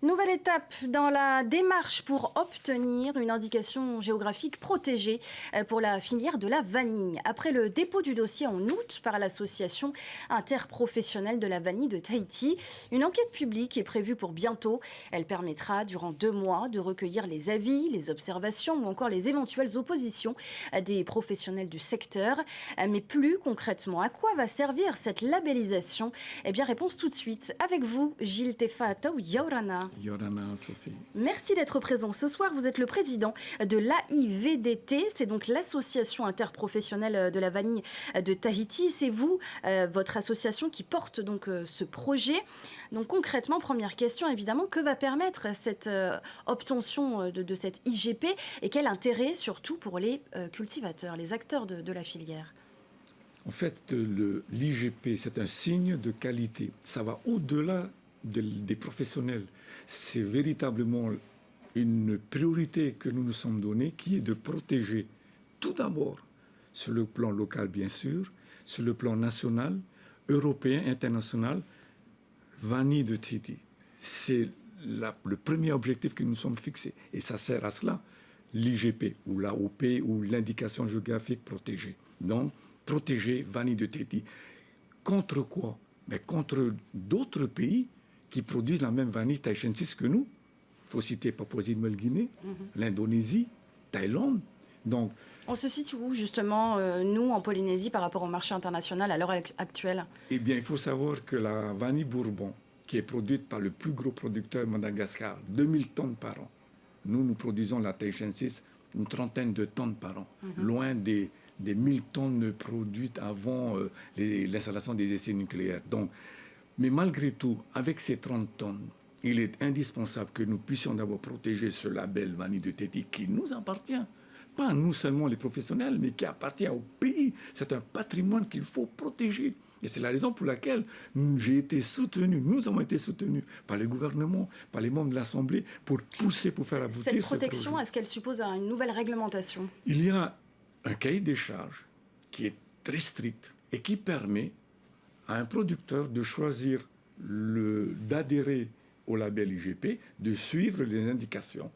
Nouvelle étape dans la démarche pour obtenir une indication géographique protégée pour la filière de la vanille. Après le dépôt du dossier en août par l'association interprofessionnelle de la vanille de Tahiti, une enquête publique est prévue pour bientôt. Elle permettra durant 2 mois de recueillir les avis, les observations ou encore les éventuelles oppositions des professionnels du secteur. Mais plus concrètement, à quoi va servir cette labellisation? Eh bien, réponse tout de suite avec vous, Gilles Tefata ou Yorana. Yorana, Sophie. Merci d'être présent. Ce soir, vous êtes le président de l'AIVDT, c'est donc l'association interprofessionnelle de la vanille de Tahiti. C'est vous, votre association, qui porte donc ce projet. Donc concrètement, première question, évidemment, que va permettre cette obtention de cette IGP et quel intérêt surtout pour les cultivateurs, les acteurs de la filière? En fait, l'IGP, c'est un signe de qualité. Ça va au-delà des professionnels. C'est véritablement une priorité que nous nous sommes donnée, qui est de protéger tout d'abord, sur le plan local bien sûr, sur le plan national, européen, international, vanille de Tahiti. C'est le premier objectif que nous sommes fixés. Et ça sert à cela, l'IGP, ou l'AOP, ou l'indication géographique protégée. Donc, protéger vanille de Tahiti. Contre quoi? Mais contre d'autres pays qui produisent la même vanille tahitiensis que nous. Il faut citer Papouasie-Nouvelle-Guinée, l'Indonésie, Thaïlande. Donc, on se situe où, justement, nous, en Polynésie, par rapport au marché international à l'heure actuelle? Eh bien, il faut savoir que la vanille Bourbon, qui est produite par le plus gros producteur de Madagascar, 2000 tonnes par an. Nous produisons la tahitiensis une trentaine de tonnes par an, loin des 1000 tonnes produites avant l'installation des essais nucléaires. Donc, mais malgré tout, avec ces 30 tonnes, il est indispensable que nous puissions d'abord protéger ce label vanille de Tahiti qui nous appartient. Pas à nous seulement les professionnels, mais qui appartient au pays. C'est un patrimoine qu'il faut protéger. Et c'est la raison pour laquelle j'ai été soutenu, nous avons été soutenus par le gouvernement, par les membres de l'Assemblée, pour pousser, pour faire aboutir cette protection, ce projet. est-ce qu'elle suppose une nouvelle réglementation? Il y a un cahier des charges qui est très strict et qui permet à un producteur de choisir d'adhérer au label IGP, de suivre les indications,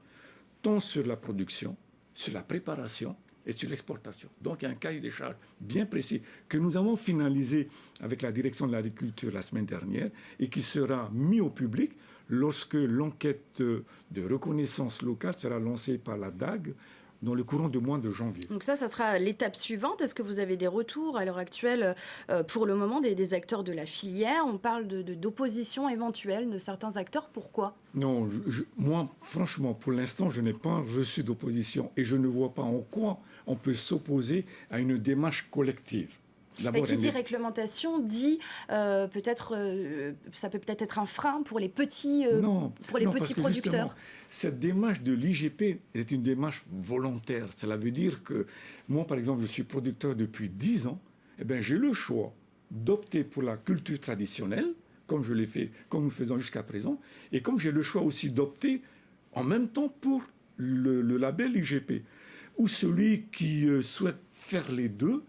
tant sur la production, sur la préparation et sur l'exportation. Donc il y a un cahier des charges bien précis que nous avons finalisé avec la direction de l'agriculture la semaine dernière et qui sera mis au public lorsque l'enquête de reconnaissance locale sera lancée par la DAG dans le courant du mois de janvier. Donc ça sera l'étape suivante. Est-ce que vous avez des retours à l'heure actuelle, pour le moment, des acteurs de la filière? On parle d'opposition éventuelle de certains acteurs. Pourquoi? Non, moi, franchement, pour l'instant, je n'ai pas reçu d'opposition et je ne vois pas en quoi on peut s'opposer à une démarche collective. Qui dit réglementation dit peut-être ça peut peut-être être un frein pour les petits petits producteurs. Cette démarche de l'IGP est une démarche volontaire. Cela veut dire que moi, par exemple, je suis producteur depuis 10 ans. Eh bien, j'ai le choix d'opter pour la culture traditionnelle, comme je l'ai fait, comme nous faisons jusqu'à présent, et comme j'ai le choix aussi d'opter en même temps pour le label IGP, ou celui qui souhaite faire les deux.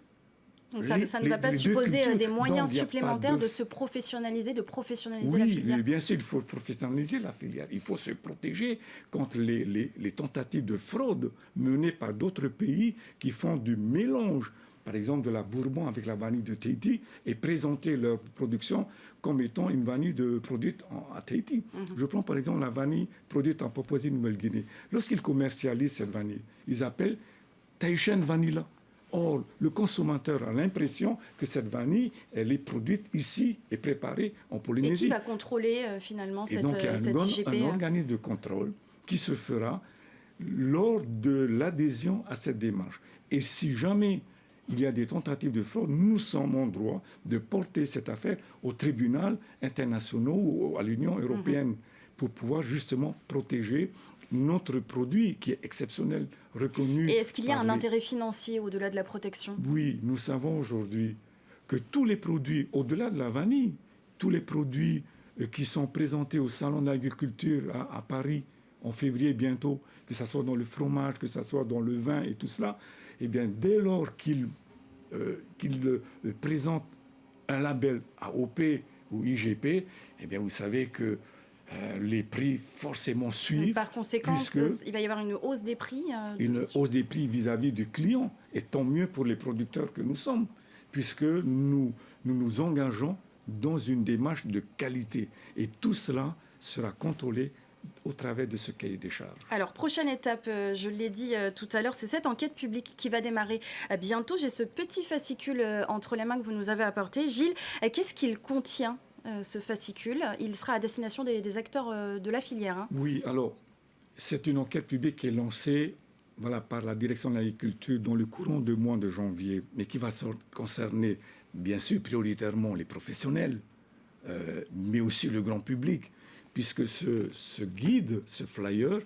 Donc ça ne va pas supposer des moyens supplémentaires de se professionnaliser, de professionnaliser la filière. Oui, bien sûr, il faut professionnaliser la filière. Il faut se protéger contre les tentatives de fraude menées par d'autres pays qui font du mélange, par exemple de la Bourbon avec la vanille de Tahiti, et présenter leur production comme étant une vanille produite à Tahiti. Je prends par exemple la vanille produite en Papouasie-Nouvelle-Guinée. Lorsqu'ils commercialisent cette vanille, ils appellent Tahitian Vanilla. Or, le consommateur a l'impression que cette vanille, elle est produite ici et préparée en Polynésie. Et qui va contrôler finalement cette IGP? Et donc, il y a un organisme de contrôle qui se fera lors de l'adhésion à cette démarche. Et si jamais il y a des tentatives de fraude, nous sommes en droit de porter cette affaire au tribunal international ou à l'Union européenne pour pouvoir justement protéger notre produit qui est exceptionnel, reconnu. Et est-ce qu'il y a un intérêt financier au-delà de la protection? Oui, nous savons aujourd'hui que tous les produits, au-delà de la vanille, tous les produits qui sont présentés au Salon de l'agriculture à Paris en février bientôt, que ce soit dans le fromage, que ce soit dans le vin et tout cela, eh bien, dès lors qu'ils présentent un label AOP ou IGP, eh bien, vous savez que les prix forcément suivent. Par conséquent, il va y avoir une hausse des prix une hausse des prix vis-à-vis du client. Et tant mieux pour les producteurs que nous sommes, puisque nous nous engageons dans une démarche de qualité. Et tout cela sera contrôlé au travers de ce cahier des charges. Alors, prochaine étape, je l'ai dit tout à l'heure, c'est cette enquête publique qui va démarrer bientôt. J'ai ce petit fascicule entre les mains que vous nous avez apporté. Gilles, qu'est-ce qu'il contient, ce fascicule? Il sera à destination des acteurs de la filière. Hein. Oui, alors, c'est une enquête publique qui est lancée par la direction de l'agriculture dans le courant du mois de janvier, mais qui va concerner, bien sûr, prioritairement les professionnels, mais aussi le grand public, puisque ce guide, ce flyer,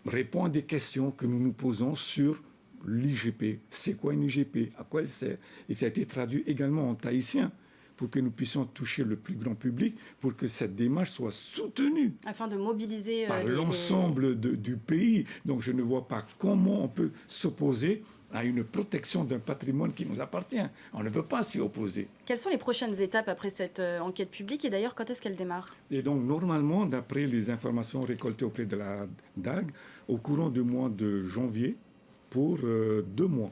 répond à des questions que nous nous posons sur l'IGP. C'est quoi une IGP? À quoi elle sert? Et ça a été traduit également en tahitien pour que nous puissions toucher le plus grand public, pour que cette démarche soit soutenue. Afin de mobiliser par l'ensemble du pays. Donc je ne vois pas comment on peut s'opposer à une protection d'un patrimoine qui nous appartient. On ne peut pas s'y opposer. Quelles sont les prochaines étapes après cette enquête publique et d'ailleurs, quand est-ce qu'elle démarre? Et donc, normalement, d'après les informations récoltées auprès de la DAG, au courant du mois de janvier, pour 2 mois.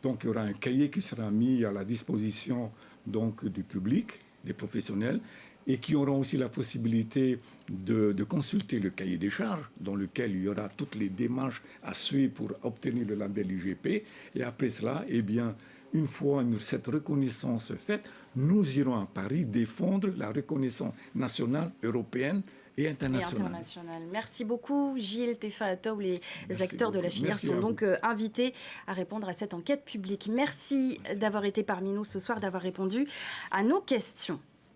Donc, il y aura un cahier qui sera mis à la disposition donc, du public, des professionnels, et qui auront aussi la possibilité de consulter le cahier des charges, dans lequel il y aura toutes les démarches à suivre pour obtenir le label IGP. Et après cela, eh bien, une fois cette reconnaissance faite, nous irons à Paris défendre la reconnaissance nationale, européenne et internationale. Merci beaucoup, Gilles Tefa-Atow. Les acteurs de la filière sont donc invités à répondre à cette enquête publique. Merci d'avoir été parmi nous ce soir, d'avoir répondu à nos questions.